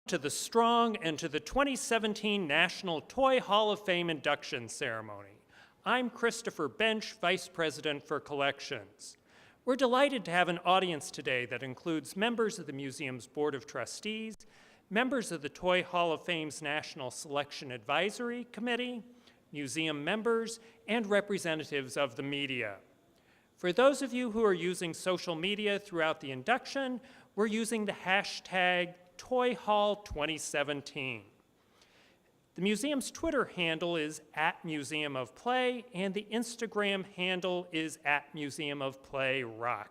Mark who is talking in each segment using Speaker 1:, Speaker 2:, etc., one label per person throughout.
Speaker 1: To the Strong and to the 2017 National Toy Hall of Fame induction ceremony. I'm Christopher Bench, Vice President for Collections. We're delighted to have an audience today that includes members of the museum's Board of Trustees, members of the Toy Hall of Fame's National Selection Advisory Committee, museum members, and representatives of the media. For those of you who are using social media throughout the induction, we're using the hashtag ToyHall2017. The museum's Twitter handle is @MuseumOfPlay, and the Instagram handle is @MuseumOfPlayRock.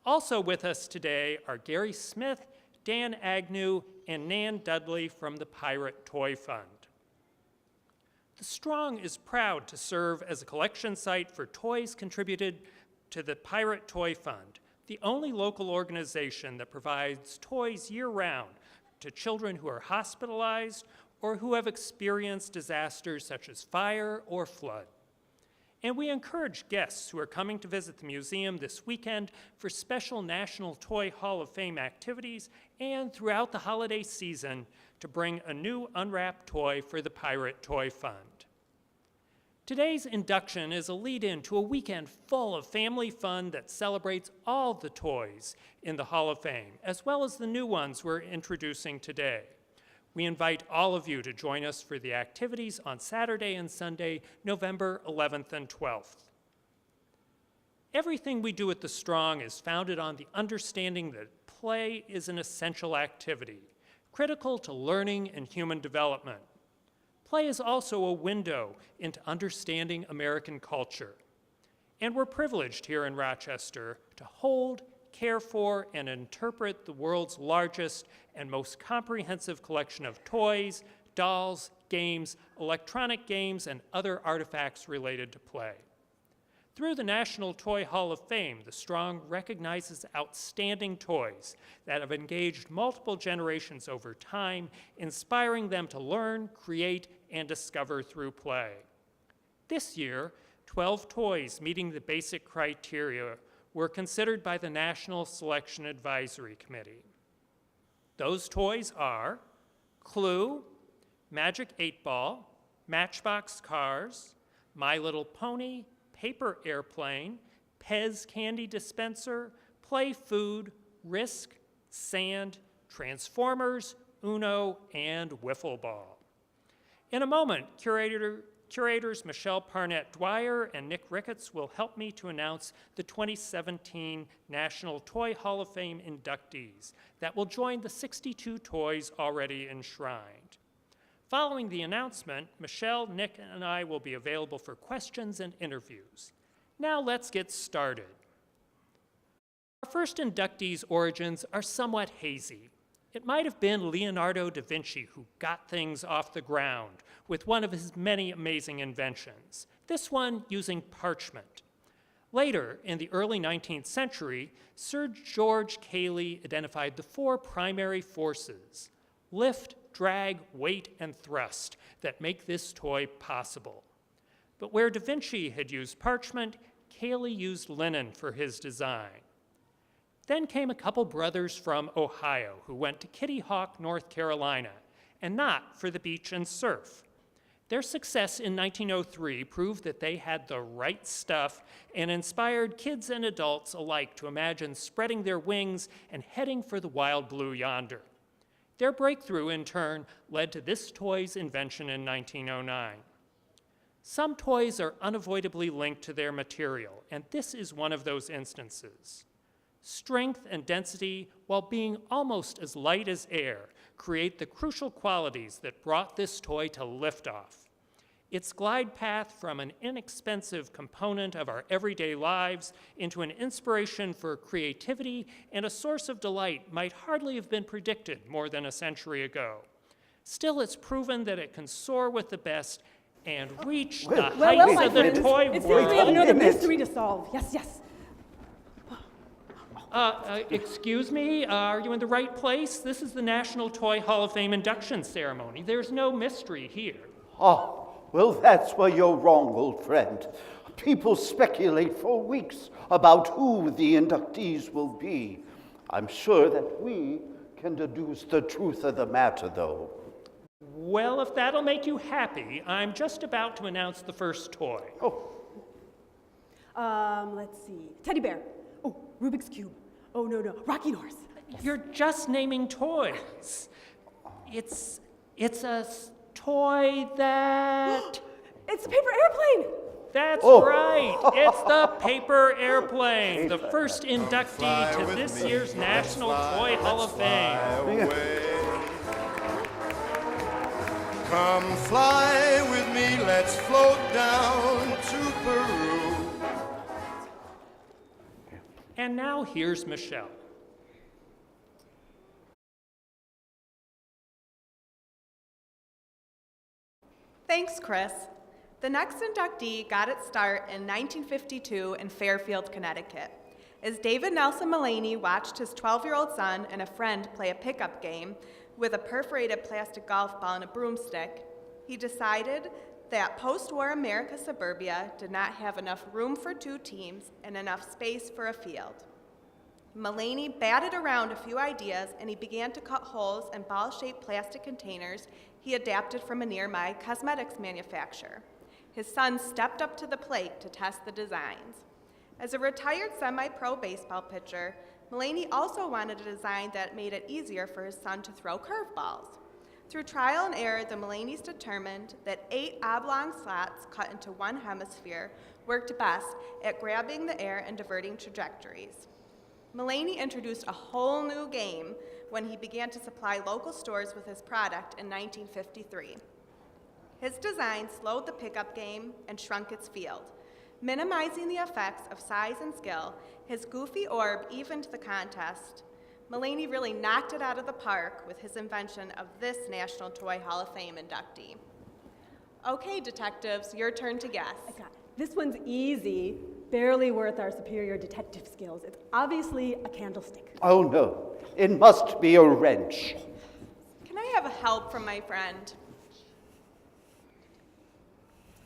Speaker 1: Also with us today are Gary Smith, Dan Agnew, and Nan Dudley from the Pirate Toy Fund. The Strong is proud to serve as a collection site for toys contributed to the Pirate Toy Fund, the only local organization that provides toys year-round to children who are hospitalized or who have experienced disasters such as fire or flood. And we encourage guests who are coming to visit the museum this weekend for special National Toy Hall of Fame activities and throughout the holiday season to bring a new unwrapped toy for the Pirate Toy Fund. Today's induction is a lead-in to a weekend full of family fun that celebrates all the toys in the Hall of Fame, as well as the new ones we're introducing today. We invite all of you to join us for the activities on Saturday and Sunday, November 11th and 12th. Everything we do at the Strong is founded on the understanding that play is an essential activity, critical to learning and human development. Play is also a window into understanding American culture. And we're privileged here in Rochester to hold, care for, and interpret the world's largest and most comprehensive collection of toys, dolls, games, electronic games, and other artifacts related to play. Through the National Toy Hall of Fame, the Strong recognizes outstanding toys that have engaged multiple generations over time, inspiring them to learn, create, and discover through play. This year, 12 toys meeting the basic criteria were considered by the National Selection Advisory Committee. Those toys are Clue, Magic 8-Ball, Matchbox Cars, My Little Pony, Paper Airplane, Pez Candy Dispenser, Play Food, Risk, Sand, Transformers, Uno, and Wiffle Ball. In a moment, curators Michelle Parnett-Dwyer and Nick Ricketts will help me to announce the 2017 National Toy Hall of Fame inductees that will join the 62 toys already enshrined. Following the announcement, Michelle, Nick, and I will be available for questions and interviews. Now let's get started. Our first inductees' origins are somewhat hazy. It might have been Leonardo da Vinci who got things off the ground with one of his many amazing inventions, this one using parchment. Later, in the early 19th century, Sir George Cayley identified the four primary forces: lift, drag, weight, and thrust that make this toy possible. But where Da Vinci had used parchment, Cayley used linen for his design. Then came a couple brothers from Ohio who went to Kitty Hawk, North Carolina, and not for the beach and surf. Their success in 1903 proved that they had the right stuff and inspired kids and adults alike to imagine spreading their wings and heading for the wild blue yonder. Their breakthrough, in turn, led to this toy's invention in 1909. Some toys are unavoidably linked to their material, and this is one of those instances. Strength and density, while being almost as light as air, create the crucial qualities that brought this toy to liftoff. Its glide path from an inexpensive component of our everyday lives into an inspiration for creativity and a source of delight might hardly have been predicted more than a century ago. Still, it's proven that it can soar with the best and reach the heights of the toy world.
Speaker 2: It seems we have another mystery to solve. Yes, yes.
Speaker 1: Excuse me, are you in the right place? This is the National Toy Hall of Fame induction ceremony. There's no mystery here.
Speaker 3: Oh, well, that's where you're wrong, old friend. People speculate for weeks about who the inductees will be. I'm sure that we can deduce the truth of the matter, though.
Speaker 1: Well, if that'll make you happy, I'm just about to announce the first toy.
Speaker 3: Oh,
Speaker 2: Let's see. Teddy bear. Oh, Rubik's Cube. Oh, no, rocking horse.
Speaker 1: You're just naming toys. It's a toy that...
Speaker 2: It's a paper airplane.
Speaker 1: That's
Speaker 3: Oh.
Speaker 1: right. It's the paper airplane, the first inductee to this year's National Toy Hall of Fame.
Speaker 4: Come fly with me, let's float down to Peru.
Speaker 1: And now here's Michelle.
Speaker 5: Thanks, Chris. The next inductee got its start in 1952 in Fairfield, Connecticut. As David Nelson Mullaney watched his 12-year-old son and a friend play a pickup game with a perforated plastic golf ball and a broomstick, he decided that post-war America suburbia did not have enough room for two teams and enough space for a field. Mullaney batted around a few ideas and he began to cut holes in ball-shaped plastic containers he adapted from a nearby cosmetics manufacturer. His son stepped up to the plate to test the designs. As a retired semi-pro baseball pitcher, Mullaney also wanted a design that made it easier for his son to throw curveballs. Through trial and error, the Mullaneys determined that 8 oblong slots cut into one hemisphere worked best at grabbing the air and diverting trajectories. Mullaney introduced a whole new game when he began to supply local stores with his product in 1953. His design slowed the pickup game and shrunk its field. Minimizing the effects of size and skill, his goofy orb evened the contest. Mullaney really knocked it out of the park with his invention of this National Toy Hall of Fame inductee. Okay, detectives, your turn to guess.
Speaker 2: I got it. This one's easy, barely worth our superior detective skills. It's obviously a candlestick.
Speaker 3: oh no, it must be a wrench.
Speaker 5: Can I have help from my friend?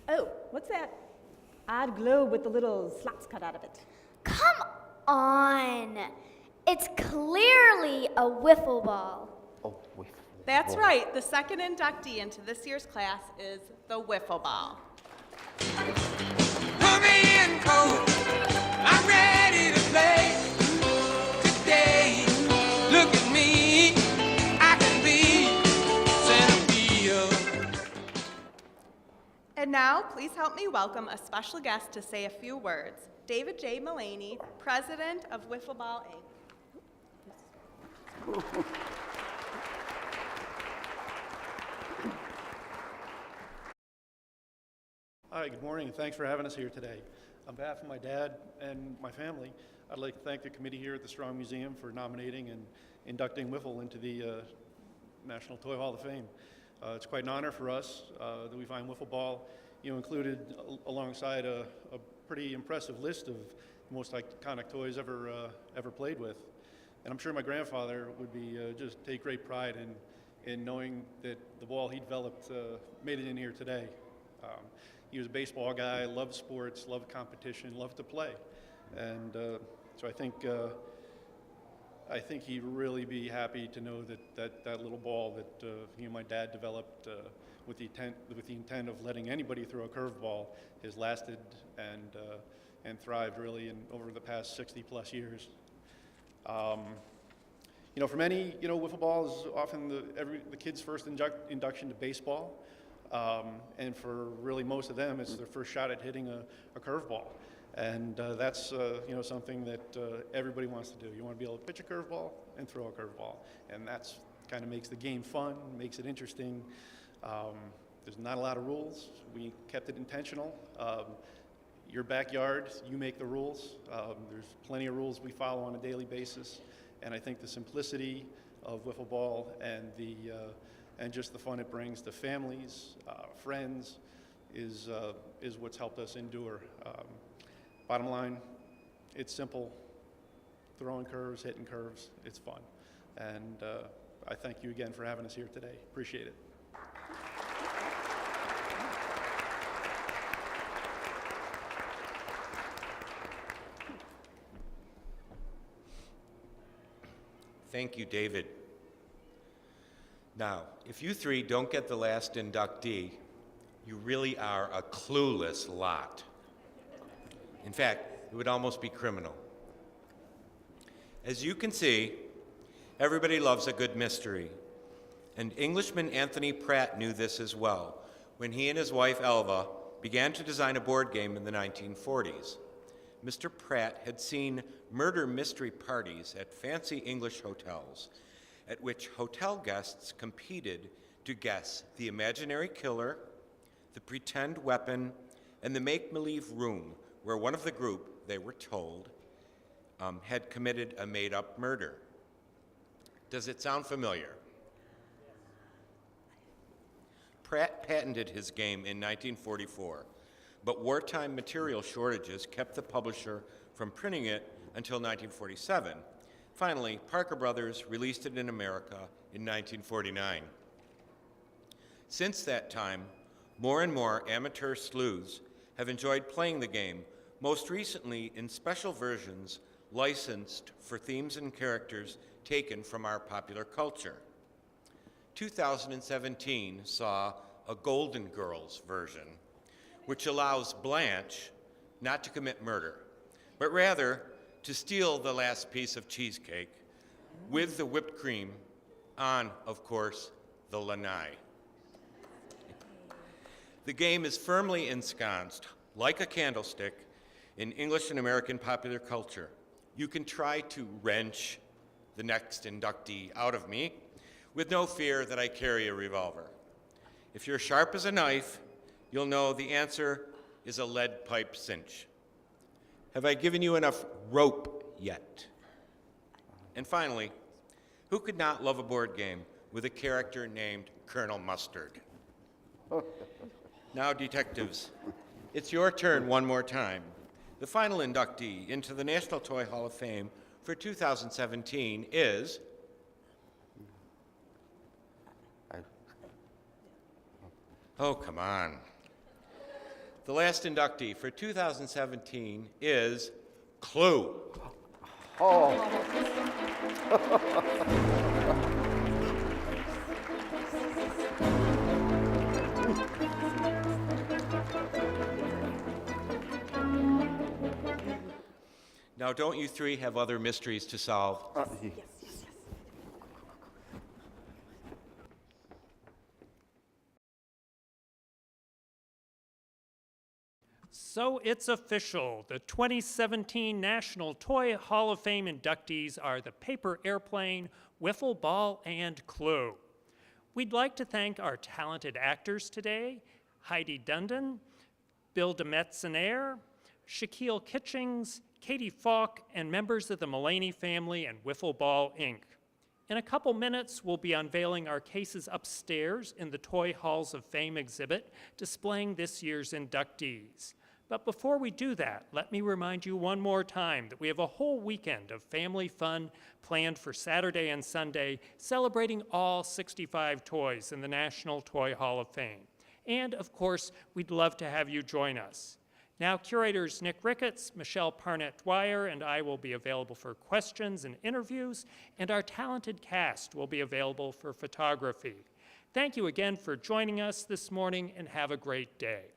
Speaker 2: Oh, what's that odd globe with the little slots cut out of it?
Speaker 6: Come on. It's clearly a wiffle ball.
Speaker 3: Oh, wait.
Speaker 5: That's right, the second inductee into this year's class is the Wiffle Ball.
Speaker 4: Put me in cold, I'm ready to play. Today, look at me, I can be centerfield.
Speaker 5: And now, please help me welcome a special guest to say a few words. David J. Mullaney, president of Wiffle Ball, Inc.
Speaker 7: Hi, good morning, and thanks for having us here today. On behalf of my dad and my family, I'd like to thank the committee here at the Strong Museum for nominating and inducting Wiffle into the National Toy Hall of Fame. It's quite an honor for us that we find Wiffle Ball, included alongside a pretty impressive list of the most iconic toys ever played with. And I'm sure my grandfather would be just take great pride in knowing that the ball he developed made it in here today. He was a baseball guy, loved sports, loved competition, loved to play. And so I think he'd really be happy to know that little ball that my dad developed with the intent of letting anybody throw a curveball has lasted and thrived really over the past 60 plus years. For many, wiffle ball is often the kid's first induction to baseball. And for really most of them, it's their first shot at hitting a curveball. And that's something that everybody wants to do. You want to be able to pitch a curveball and throw a curveball. And that's kind of makes the game fun, makes it interesting. There's not a lot of rules. We kept it intentional. Your backyard, you make the rules. There's plenty of rules we follow on a daily basis. And I think the simplicity of wiffle ball and just the fun it brings to families, friends, is what's helped us endure. Bottom line, it's simple. Throwing curves, hitting curves, it's fun. And I thank you again for having us here today. Appreciate it.
Speaker 8: Thank you, David. Now, if you three don't get the last inductee, you really are a clueless lot. In fact, it would almost be criminal. As you can see, everybody loves a good mystery. And Englishman Anthony Pratt knew this as well when he and his wife Elva began to design a board game in the 1940s. Mr. Pratt had seen murder mystery parties at fancy English hotels, at which hotel guests competed to guess the imaginary killer, the pretend weapon, and the make-believe room where one of the group, they were told, had committed a made-up murder. Does it sound familiar? Pratt patented his game in 1944, but wartime material shortages kept the publisher from printing it until 1947. Finally, Parker Brothers released it in America in 1949. Since that time, more and more amateur sleuths have enjoyed playing the game, most recently in special versions licensed for themes and characters taken from our popular culture. 2017 saw a Golden Girls version, which allows Blanche not to commit murder, but rather to steal the last piece of cheesecake with the whipped cream on, of course, the lanai. The game is firmly ensconced, like a candlestick, in English and American popular culture. You can try to wrench the next inductee out of me with no fear that I carry a revolver. If you're sharp as a knife, you'll know the answer is a lead pipe cinch. Have I given you enough rope yet? And finally, who could not love a board game with a character named Colonel Mustard? Now, detectives, it's your turn one more time. The final inductee into the National Toy Hall of Fame for 2017 is... Oh, come on. The last inductee for 2017 is Clue. Now, don't you three have other mysteries to solve?
Speaker 1: So it's official. The 2017 National Toy Hall of Fame inductees are the Paper Airplane, Wiffle Ball, and Clue. We'd like to thank our talented actors today, Heidi Dundon, Bill DeMetziner, Shaquille Kitchings, Katie Falk, and members of the Mullaney family and Wiffle Ball, Inc. In a couple minutes, we'll be unveiling our cases upstairs in the Toy Halls of Fame exhibit, displaying this year's inductees. But before we do that, let me remind you one more time that we have a whole weekend of family fun planned for Saturday and Sunday, celebrating all 65 toys in the National Toy Hall of Fame. And, of course, we'd love to have you join us. Now, curators Nick Ricketts, Michelle Parnett-Dwyer, and I will be available for questions and interviews, and our talented cast will be available for photography. Thank you again for joining us this morning, and have a great day.